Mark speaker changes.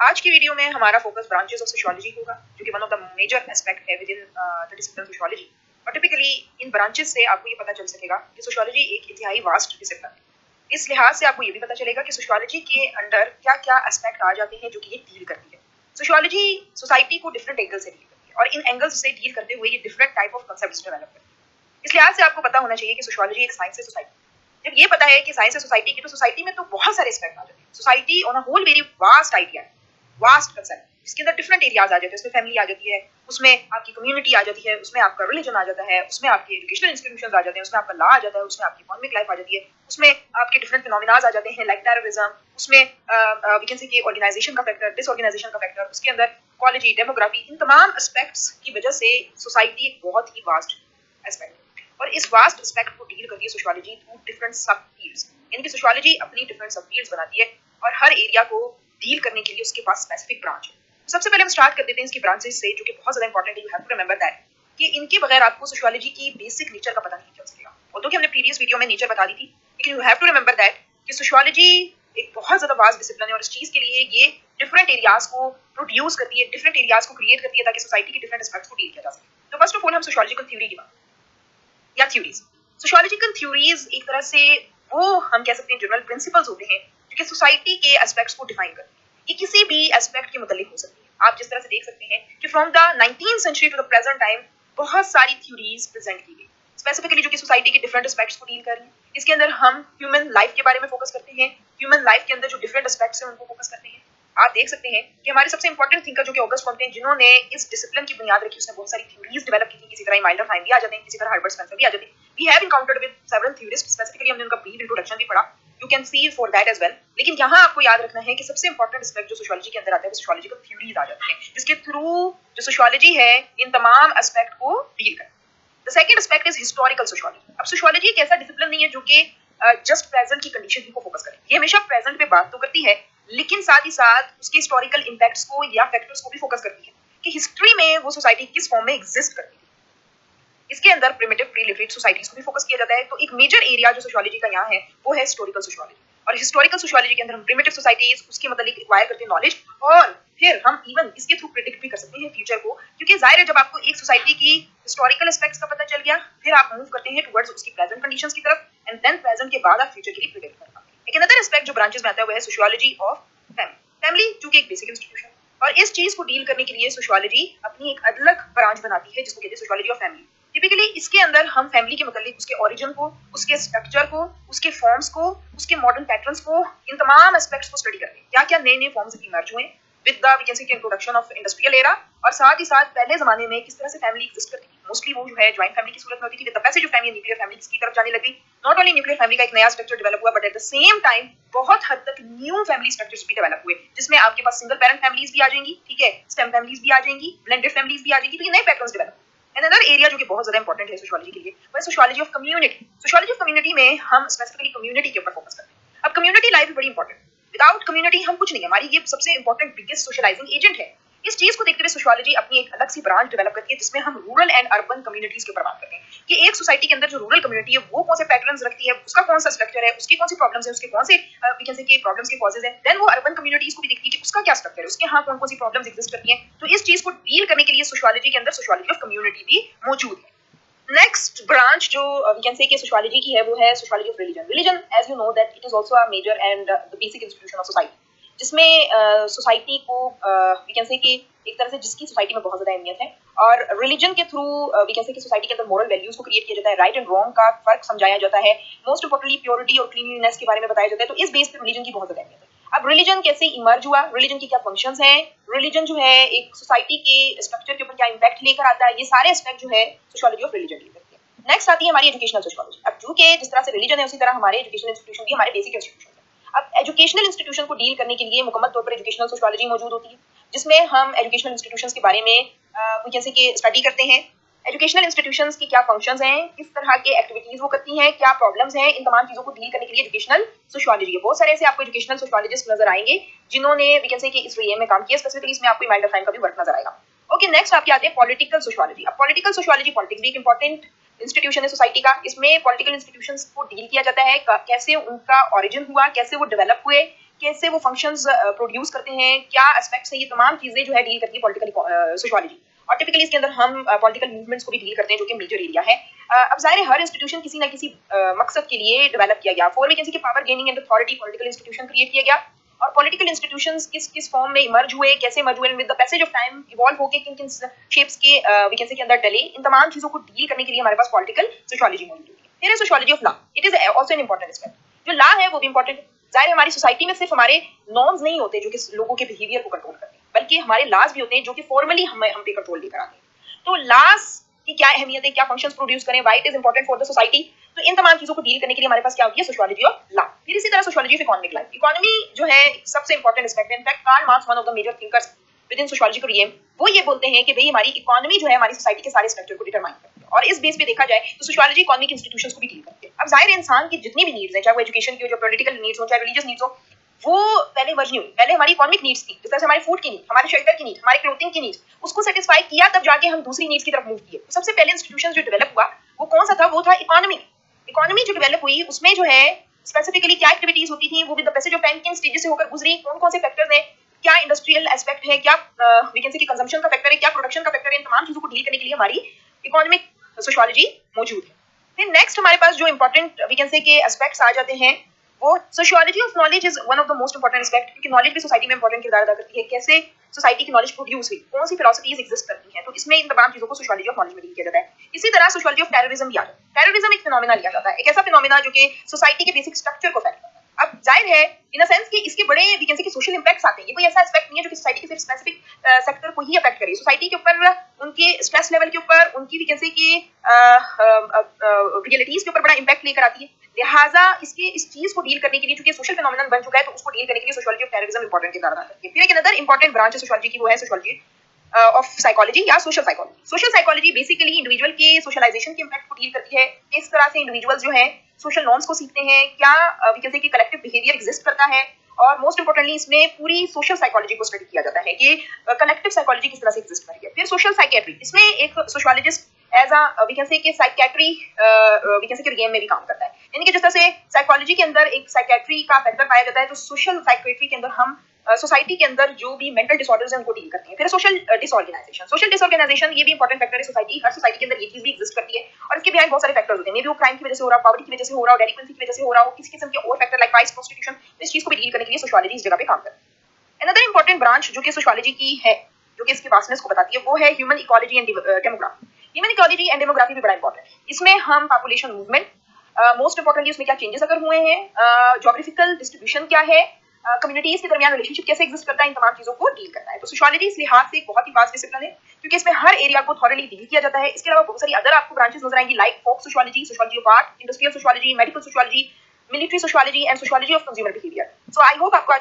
Speaker 1: आज की वीडियो में हमारा फोकस ब्रांचेस ऑफ सोशियोलॉजी होगा, जो कि one of the major aspect है within the discipline sociology. और टिपिकली इन ब्रांचेस से आपको ये पता चल सकेगा कि सोशियोलॉजी एक इंतहाई वास्ट डिसिप्लिन है। इस लिहाज से आपको ये भी पता चलेगा कि सोशियोलॉजी के अंडर क्या क्या एस्पेक्ट आ जाते हैं जो कि ये डील करती है। सोशियोलॉजी सोसाइटी को डिफरेंट एंगल से डील करती है और इन एंगल्स से डील करते हुए ये different type of concepts develop करती है। इस लिहाज से आपको पता होना चाहिए कि सोशियोलॉजी एक साइंस है सोसाइटी। जब ये पता है कि साइंस है सोसाइटी की, तो सोसाइटी में तो बहुत सारे एस्पेक्ट आ जाते हैं। Society on a whole very vast idea, vast concept, जिसके अंदर डिफरेंट एरियाज आ जाते हैं। उसमें फैमिली आ जाती है, उसमें आपकी कम्युनिटी आ जाती है, उसमें आपका रिलीजन आ जाता है, उसमें आपके एजुकेशनल इंस्टीट्यूशंस आ जाते हैं, उसमें आपका लॉ आ जाता है, उसमें आपकी इकोनॉमिक लाइफ आ जाती है, उसमें आपके डिफरेंट फिनोमिनाज आ जाते हैं लाइक टेररिज्म, उसमें वी कैन से कि ऑर्गेनाइजेशन का फैक्टर, डिसऑर्गेनाइजेशन का फैक्टर, उसके अंदर इक्वालिटी, डेमोग्राफी, इन तमाम एस्पेक्ट्स की वजह से सोसाइटी एक बहुत ही वास्ट एस्पेक्ट है। और इस वास्ट एस्पेक्ट को डील करती है सोशियोलॉजी थ्रू डिफरेंट सब फील्ड्स। यानी कि सोशियोलॉजी अपनी डिफरेंट सब फील्ड्स बनाती है और हर एरिया को डील करने के लिए उसके पास स्पेसिफिक ब्रांच है। तो सबसे पहले हम स्टार्ट कर देते हैं इसकी ब्रांचेस से, जो कि बहुत ज्यादा इंपॉर्टेंट है। You have to remember that कि इनके बगैर आपको सोशियोलॉजी की बेसिक नेचर का पता नहीं चल सकेगा। ऑल्दो कि हमने प्रीवियस वीडियो में नेचर बता दी थी, लेकिन you have to remember that कि सोशियोलॉजी एक बहुत ज्यादा वास्ट डिसिप्लिन है और इस चीज के लिए ये डिफरेंट एरियाज को प्रोड्यूस करती है, डिफरेंट एरियाज को क्रिएट करती है ताकि सोसाइटी के डिफरेंट एस्पेक्ट्स को डील किया जा सके। तो फर्स्ट ऑफ ऑल हम सोशियोलॉजिकल थ्योरी की बात या थ्योरीज। सोशियोलॉजिकल थ्योरीज एक तरह से वो हम कह सकते हैं जनरल प्रिंसिपल्स होते हैं जो कि सोसाइटी के एस्पेक्ट्स को डिफाइन करते हैं। ये किसी भी एस्पेक्ट के मुतालिक हो सकती है। आप जिस तरह से देख सकते हैं कि from the 19th century to the present time बहुत सारी थ्योरीज प्रेजेंट की गई, स्पेसिफिकली जो कि सोसाइटी के डिफरेंट एस्पेक्ट्स को डील कर रही है। इसके अंदर हम ह्यूमन लाइफ के बारे में फोकस करते हैं, ह्यूमन लाइफ के अंदर जो डिफरेंट एस्पेक्ट्स हैं उनको फोकस करते हैं। आप देख सकते हैं कि हमारे सबसे इंपॉर्टेंट थिंकर जो कि ऑगस्ट कॉम्टे हैं, जिन्होंने इस डिसिप्लिन की बुनियाद रखी, उसने बहुत सारी थ्योरीज डेवलप की थी। किसी तरह माइल्डर फाइन भी आ जाते हैं, किसी तरह हर्बर्ट स्पेंसर भी आ जाते हैं। We have encountered with several theorist, specifically हमने उनका ब्रीफ इंट्रोडक्शन भी पढ़ा, you can see for that as well. लेकिन यहाँ आपको याद रखना है कि सबसे इंपॉर्टेंट एस्पेक्ट जो सोशियोलॉजी के अंदर आता है वो सोशियोलॉजिकल थ्योरीज आ जाते हैं, जिसके थ्रू जो सोशियोलॉजी है इन तमाम एस्पेक्ट को डील करती है। The second aspect is historical sociology. अब सोशियोलॉजी एक ऐसा डिसिप्लिन नहीं है जो कि जस्ट प्रेजेंट की कंडीशन को फोकस करे। ये हमेशा प्रेजेंट पे बात तो करती है, लेकिन साथ ही साथ उसके हिस्टोरिकल इंपैक्ट्स को या फैक्टर्स को भी फोकस करती है कि हिस्ट्री में वो सोसाइटी किस फॉर्म में एग्जिस्ट करती है। इसके अंदर प्रिमिटिव प्री लिटरेट सोसाइटीज को भी फोकस किया जाता है। तो एक मेजर एरिया जो सोशियोलॉजी का यहाँ है वो है हिस्टोरिकल सोशियोलॉजी। और हिस्टोरिकल सोशियोलॉजी के अंदर हम प्रिमिटिव सोसाइटीज, उसके मतलब एक्वायर करते हैं नॉलेज, और फिर हम इवन इसके थ्रू प्रेडिक्ट भी कर सकते हैं फ्यूचर को, क्योंकि जाहिर है जब आपको एक सोसाइटी की हिस्टोरिकल एस्पेक्ट्स का पता चल गया, फिर आप मूव करते हैं टुवर्ड्स उसकी प्रेजेंट कंडीशंस की तरफ, एंड देन प्रेजेंट के बाद आप फ्यूचर के लिए प्रेडिक्ट कर पाते हैं। एक अनदर एस्पेक्ट जो ब्रांचेस में आता है वो है सोशियोलॉजी ऑफ फैमिली। फैमिली जो कि एक बेसिक इंस्टीट्यूशन, और इस चीज को डील करने के लिए सोशियोलॉजी अपनी एक अलग ब्रांच बनाती है जिसको कहते हैं सोशियोलॉजी ऑफ फैमिली। टिपिकली इसके अंदर हम फैमिली के मतलब उसके ओरिजिन को, उसके स्ट्रक्चर को, उसके फॉर्म्स को, उसके मॉडर्न पैटर्न्स को, इन तमाम एस्पेक्ट्स को स्टडी करते हैं। क्या क्या नए नए फॉर्म्स इमर्ज हुए with the we can say introduction of industrial era, और साथ ही साथ पहले जमाने में किस तरह से फैमिली एग्जिस्ट करती थी। मोस्टली वो जो है ज्वाइंट फैमिली की सूरत में होती थी, with the passage of time ये न्यूक्लियर फैमिली की तरफ जाने लगी। नॉट ओनली न्यूक्लियर फैमिली का एक नया स्ट्रक्चर डेवलप हुआ, but at the same time बहुत हद तक न्यू फैमिली स्ट्रक्चर्स भी डेवलप हुए, जिसमें आपके पास सिंगल पेरेंट फैमिलीज भी आ जाएंगी, ठीक है, स्टेम फैमिलीज भी आ जाएंगी, ब्लेंडेड फैमिलीज भी आ जाएंगी। तो ये नए पैटर्न्स डेवलप। अनदर एरिया जो कि बहुत ज्यादा इंपॉर्टेंट है सोशियोलॉजी के लिए वो है sociology of community. Sociology of community में हम स्पेसिफिकली कम्युनिटी के ऊपर फोकस करते हैं। अब कम्युनिटी लाइफ भी बड़ी इंपॉर्टेंट, विदाउट कम्युनिटी हम कुछ नहीं है। हमारी ये सबसे इंपॉर्टेंट बिगेस्ट सोशलाइजिंग एजेंट है। इस चीज को देखते हुए सोशियोलॉजी अपनी एक अलग सी ब्रांच डेवलप करती है, जिसमें हम रूरल एंड अर्बन कम्युनिटीज के ऊपर बात करते हैं कि एक सोसाइटी के अंदर जो रूरल कम्युनिटी है वो कौन से पैटर्न्स रखती है, उसका कौन सा स्ट्रक्चर है, उसकी कौन सी प्रॉब्लम्स है, उसके कौन से वी कैन से कि प्रॉब्लम्स के कॉजेज हैं। देन वो अर्बन कम्युनिटीज को भी देखती है कि उसका क्या स्ट्रक्चर है, उसके यहाँ कौन कौन सी प्रॉब्लम्स एग्जिस्ट करती हैं। तो इस चीज को डील करने के लिए सोशियोलॉजी के अंदर सोशियोलॉजी ऑफ कम्युनिटी भी मौजूद है। नेक्स्ट ब्रांच जो वी कैन से कि सोशियोलॉजी की है वो है sociology of religion. Religion as you know that it is also a major and the basic institution of society, जिसमें सोसाइटी को वी कैन से कि एक तरह से जिसकी सोसाइटी में बहुत ज्यादा अहमियत है, और रिलीजन के थ्रू वी कैन से कि सोसाइटी के अंदर मॉरल वैल्यूज को क्रिएट किया जाता है, राइट एंड रॉन्ग का फर्क समझाया जाता है, मोस्ट इंपोर्टेंटली प्योरिटी और क्लीनलीनेस के बारे में बताया जाता है। तो इस बेस पर रिलीजन की बहुत ज्यादा अहमियत है। अब रिलीजन कैसे इमर्ज हुआ, रिलीजन की क्या फंक्शंस हैं, रिलीजन जो है एक सोसाइटी के स्ट्रक्चर के ऊपर क्या इंपैक्ट लेकर आता है, ये सारे एस्पेक्ट जो है सोशियोलॉजी ऑफ रिलीजन डील करती है। नेक्स्ट आती है हमारी एजुकेशनल सोशियोलॉजी। अब चूंकि जिस तरह से रिलीजन है उसी तरह हमारे एजुकेशनल इंस्टीट्यूशन भी हमारे बेसिक इंस्टीट्यूशन है। अब एजुकेशनल इंस्टीट्यूशन को डील करने के लिए मुकम्मल तौर पर एजुकेशनल सोशियोलॉजी मौजूद होती है, जिसमें हम एजुकेशनल इंस्टीट्यूशंस के बारे में जैसे कि स्टडी करते हैं। एजुकेशनल इंस्टीट्यूशंस की क्या फंक्शंस हैं, किस तरह के एक्टिविटीज वो करती हैं, क्या प्रॉब्लम्स हैं, इन तमाम चीजों को डील करने के लिए एजुकेशनल सोशियोलॉजी है। बहुत सारे ऐसे आपको एजुकेशनल सोशियोलॉजिस्ट नजर आएंगे जिन्होंने वी कैन से कि इस एरिया में काम किया। स्पेसिफिकली इसमें आपको माइल्डर फाइन का भी वर्क नजर आएगा। ओके, नेक्स्ट आपके आते हैं पॉलिटिकल सोशियोलॉजी। अब पॉलिटिकल सोशियोलॉजी, पॉलिटिक्स भी एक इंपॉर्टेंट इंस्टीट्यूशन है सोसाइटी का। इसमें पॉलिटिकल इंस्टीट्यूशंस को डील किया जाता है, कैसे उनका ओरिजिन हुआ, कैसे वो डेवलप हुए, कैसे वो फंक्शंस प्रोड्यूस करते हैं, क्या एस्पेक्ट्स हैं, ये तमाम चीजें जो है डील करती है पॉलिटिकल सोशियोलॉजी। और टिपिकली इसके अंदर हम पॉलिटिकल मूवमेंट्स को भी डील करते हैं जो कि मेजर एरिया है। अब जाहिर है हर इंस्टीट्यूशन किसी ना किसी मकसद के लिए डेवलप किया गया। फॉर वैकेंसी के power gaining and authority political institution create किया गया, और पॉलिटिकल इंस्टीट्यूशंस किस किस फॉर्म में इमर्ज हुए, कैसे इमर्ज हुए, with the passage of time evolve होके किन किन शेप्स के वैकेंसी के अंदर डले, इन तमाम चीजों को डील करने के लिए हमारे पास पॉलिटिकल सोशियोलॉजी मौजूद है। फिर है sociology of law, it is also an important aspect. जो लॉ है वो भी इंपॉर्टेंट है। जाहिर है हमारी सोसाइटी में सिर्फ हमारे नॉर्म्स नहीं होते जो कि लोगों के बिहेवियर को कंट्रोल करते हैं, बल्कि हमारे लॉज भी होते हैं जो कि फॉर्मली हम पे कंट्रोल लेकर आते हैं। तो लॉज की क्या अहमियत है, क्या फंक्शंस प्रोड्यूस करें, why it is important for the society, तो इन तमाम चीजों को डील करने के लिए हमारे पास क्या होती है, सोशियोलॉजी ऑफ लॉ। फिर इसी तरह sociology of economic life. Economy जो है सबसे इंपॉर्टेंट एस्पेक्ट है। In fact Karl Marx, one of the major thinkers within sociological realm, वो ये बोलते हैं कि भाई हमारी इकोनॉमी जो है हमारी सोसाइटी के सारे स्ट्रक्चर को डिटरमाइन करती है, और इस बेस पे देखा जाए तो सोशियोलॉजी इकोनॉमिक इंस्टीट्यूशंस को भी डील करती है। अब जाहिर है इंसान की जितनी भी नीड्स है, चाहे वो एजुकेशन की हो, चाहे पॉलिटिकल नीड्स हो, चाहे रिलीजियस नीड्स हो, वो पहले मर्ज नहीं हुई। पहले हमारी इकोनॉमिक नीड्स थी, जिस तरह से हमारी फूड की नीड, हमारे शेल्टर की नीड, हमारी क्लोथिंग की नीड्स, उसको सेटिस्फाई किया तब जाके हम दूसरी नीड्स की तरफ मूव किए। तो सबसे पहले इंस्टीट्यूशन जो डेवलप हुआ वो कौन सा था, वो था इकोनॉमी। इकोनॉमी जो डेवलप हुई उसमें जो है स्पेसिफिकली क्या एक्टिविटीज होती थी, वो with the passage of time किन स्टेजेस से होकर गुजरी, कौन कौन से फैक्टर्स हैं, क्या इंडस्ट्रियल एस्पेक्ट है, क्या वैकेंसी की कंजम्पशन का फैक्टर है, क्या प्रोडक्शन का फैक्टर है, इन तमाम चीजों को डील करने के लिए हमारी इकोनॉमिक सोशियोलॉजी मौजूद है। फिर नेक्स्ट हमारे पास जो इंपॉर्टेंट वैकेंसी के एस्पेक्ट्स आ जाते हैं, वो sociology of knowledge is one of the most important aspect, क्योंकि नॉलेज भी सोसाइटी में इंपॉर्टेंट किरदार अदा करती है। कैसे सोसाइटी की नॉलेज प्रोड्यूस हुई, कौन सी फिलॉसफीज एग्जिस्ट करती हैं, तो इसमें इन तमाम चीजों को सोशियोलॉजी ऑफ नॉलेज में डील किया जाता है। इसी तरह सोशियोलॉजी ऑफ टेररिज्म भी आता है। टेररिज्म एक फिनोमेना लिया जाता है, एक ऐसा फिनोमेना जो कि सोसाइटी के बेसिक स्ट्रक्चर को अफेक्ट करता है। अब जाहिर है इन अ सेंस कि इसके बड़े वैकेंसी के सोशल इंपैक्ट्स आते हैं। ये कोई ऐसा एस्पेक्ट नहीं है जो कि सोसाइटी के सिर्फ स्पेसिफिक सेक्टर को ही अफेक्ट करे। सोसाइटी के ऊपर, उनके स्ट्रेस लेवल के ऊपर, उनकी वैकेंसी की रियलिटीज के ऊपर बड़ा इंपैक्ट लेकर आती है। लिहाजा इसके इस चीज को डील करने के लिए, चूंकि सोशल फिनोमेनन बन चुका है, तो उसको डील करने के लिए सोशियोलॉजी ऑफ टेररिज्म इंपॉर्टेंट किरदार अदा करती है। फिर एक अदर इंपॉर्टेंट ब्रांच है सोशियोलॉजी की, वो है सोशियोलॉजी ऑफ साइकोलॉजी या social psychology. Social psychology basically individual के सोशलाइजेशन के इंपैक्ट को डील करती है। किस तरह से इंडिविजुअल्स जो है सोशल नॉर्म्स को सीखते हैं, क्या वैकेंसी की कलेक्टिव बिहेवियर एग्जिस्ट करता है, और मोस्ट इंपोर्टेंटली इसमें पूरी सोशल साइकोलॉजी को स्टडी किया जाता है कि कलेक्टिव साइकोलॉजी किस तरह से एग्जिस्ट कर रही है। फिर सोशल साइकेट्री, इसमें एक सोशियोलॉजिस्ट एज अ वैकेंसी के साइकेट्री वैकेंसी के रिगेम में भी काम करता है। यानी कि जिस तरह से साइकोलॉजी के अंदर एक साइकेट्री का फैक्टर पाया जाता है, तो सोशल साइकेट्री के अंदर हम सोसाइटी के अंदर जो भी मेंटल डिसऑर्डर्स हैं उनको डील करते हैं। फिर सोशल डिसऑर्गेनाइजेशन, सोशल डिसऑर्गेनाइजेशन ये भी इंपॉर्टेंट फैक्टर है। सोसाइटी, हर सोसाइटी के अंदर ये चीज भी एग्जिस्ट करती है, और इसके बिहाइंड बहुत सारे फैक्टर्स होते हैं। मे बी वो क्राइम की वजह से हो रहा हो, पॉवर्टी की वजह से हो रहा हो, डेलिक्वेंसी की वजह से हो रहा हो, किसी किस्म के और फैक्टर लाइक वाइस प्रोस्टिट्यूशन। इस चीज को भी डील करने के लिए सोशियोलॉजी इस जगह पे काम करती है। अनदर इंपॉर्टेंट ब्रांच जो कि सोशियोलॉजी की है, जो कि इसकी वास्टनेस को बताती है, वो है human ecology and demography. Human ecology and demography भी बड़ा इंपॉर्टेंट है। इसमें हम पॉपुलेशन मूवमेंट, मोस्ट इंपॉर्टेंटली उसमें क्या चेंजेस अगर हुए हैं, ज्योग्राफिकल डिस्ट्रीब्यूशन क्या है, कम्युनिटीज के दरमियान रिलेशनशिप कैसे एग्जिस्ट करता है, इन तमाम चीजों को डील करता है। तो सोशियोलॉजी इस लिहाज से एक बहुत ही वास्ट डिसिप्लिन है, क्योंकि इसमें हर एरिया को थॉरली डील किया जाता है। इसके अलावा बहुत सारी अदर आपको ब्रांचेस नजर आएंगी, like folk sociology, sociology of art, industrial sociology, medical sociology, military sociology and sociology of consumer behaviour. So I hope आपको आज